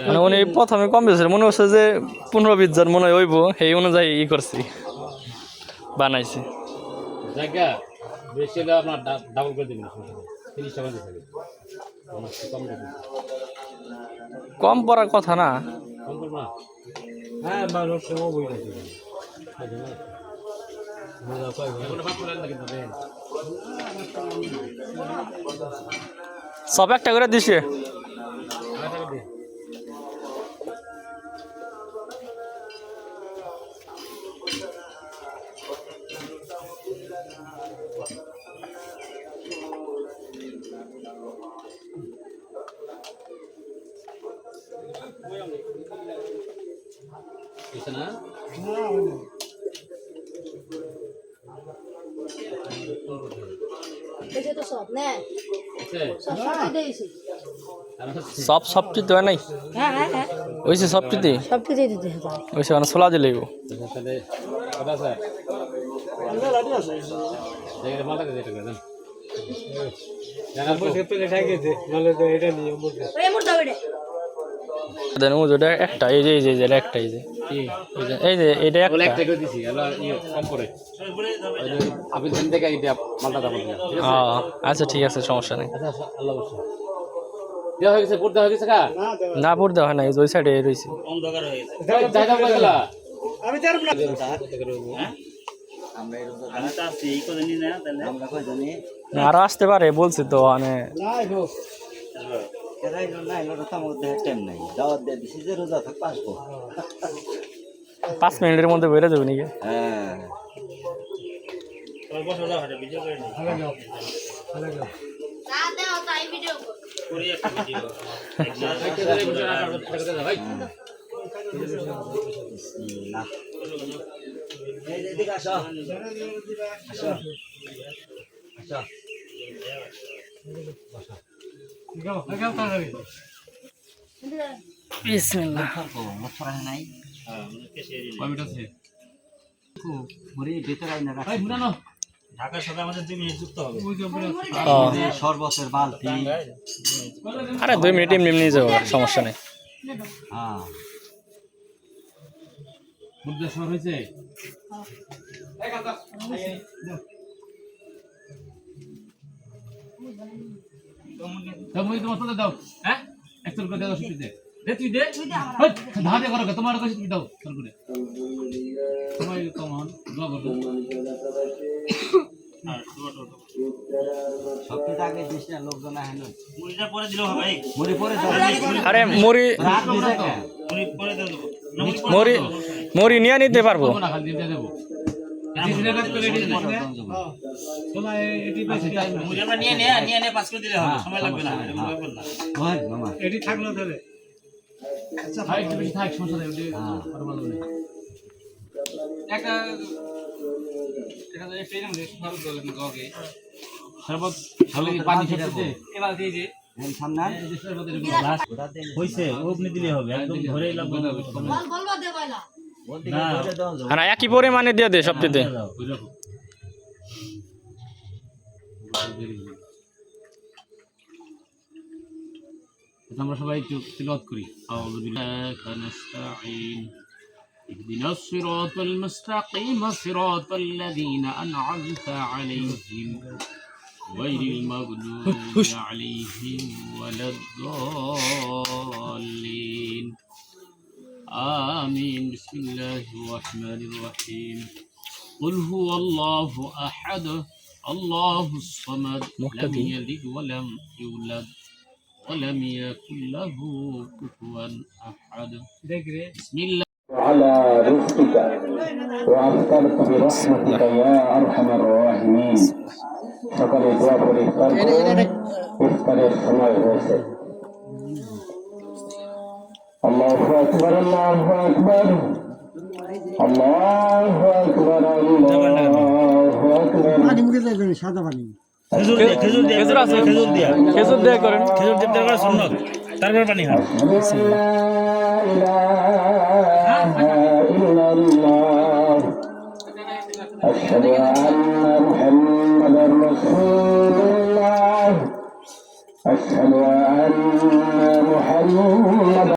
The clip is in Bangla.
মানে উনি প্রথমে কম বেশি মনে হচ্ছে যে 15-20 জন মনে হয় হইব, সেই অনুযায়ী করছি, বানাইছি। জায়গা বেশি হলে আপনার ডাবল করে দিন, 30 টাকা দিয়ে থাকে, কম পড়ার কথা না। কম করবো না। হ্যাঁ মানুষ বই নাকি সব একটা করে দিছে। না সব সবটিতে হয় নাই, ওইসে সবটিতে ওইসে মানে ছোলা দিলেই একটা, এই যে একটা, এই যে এটা একটা কম করে আপনি থেকে মালটা দাম। আচ্ছা ঠিক আছে, সমস্যা নেই। আল্লাহ দেওয়া হয়ে গেছে, ভোট দেওয়া হয়ে গেছে কা না ভোট দেওয়া হয় না, ওই সাইডে রয়েছে। অন্ধকার হয়ে গেছে। আমি জানি না আমি তো আছি এই কথা নিয়ে না, তাহলে আমরা কই জানি আরো আসতে পারে বলছি তো, মানে নাই গো এরাই নাই লড়তা মধ্যে টাইম নাই, দাওয়াত দিয়ে দিছি যে রোজা থাক পাসবো 5 মিনিটের মধ্যে বেড়ে যাবে নাকি? হ্যাঁ তোর বসে যাও, ভিডিও করে নি ভালো যাও ভালো যাও না দাও তাই ভিডিও করি, একটা ভিডিও ভাই না এই যে দিকে আসো আসো আসো বিসমিল্লাহ। মছরা নাই হ্যাঁ কেশরি কমিট আছে মরি ভিতরে আইনা রাখ ঢাকার সাথে আমাদের 2 মিনিট যুক্ত হবে। সর্বশের বালতি আরে 2 মিনিট এমনি নিয়ে যাবো, সমস্যা নেই। হ্যাঁ মুদ্রা সময় হয়েছে তুমি তোমার দাও, হ্যাঁ একটু করে দাও, সুবিধে দে তুই দে ধারে করো তোমার কাছে, তুমি দাও চল করে সময় কমন দোয়া করো আর সবকিছু আগে দিস না, লোকজন আহেন মুড়িটা পরে দিলেও হবে ভাই, মুড়ি পরে আরে মুড়ি রাত দিছে কে মুড়ি পরে দেব মুড়ি নিয়ে নিতে পারবো না, খালি দিয়ে দেব সময় এটি বেশি টাইম মুড়ি আমরা নিয়ে পাস করে দিলে হবে, সময় লাগবে না হয় মামা এটি থাকলো তাহলে আচ্ছা ভাই একটু বেশি থাক, সমস্যা নেই, ওটি আর ভালো নেই একটা ট্রেন মধ্যে ভালো দলে ওকে শরবত ভালো পানি খেতে এবার দিয়ে যে সামনে হইছে ওপনি দিলে হবে, একদম ধরেই লাগবে না, বলবা দে বাইলা না আর একই পরিমাণে দিয়ে দে সবটিতে। আমরা সবাই একটু তিলাওয়াত করি। আউযু বিল্লাহি নাস্তাঈন اهدنا الصراط المستقيم صراط الذين أنعمت عليهم غير المغضوب عليهم ولا الضالين آمين. بسم الله الرحمن الرحيم. قل هو الله أحد الله الصمد لم يلد ولم يولد ولم يكن له كفوا أحد. بسم الله على رزقك وأفطرت برحمتك يا أرحم الراحمين. সকালে দোয়া করে ইফতারের সময় হয়েছে। আল্লাহু আকবার আল্লাহু আকবার আল্লাহু আকবার আল্লাহু আকবার। পানি মুখে যাবে সাদা পানি খেজুর আছে, খেজুর দিয়ে করেন, খেজুর দিতে পারে সুন্নাত, তারপর পানি হয়। أشهد أن محمدا رسول الله أشهد أن محمدا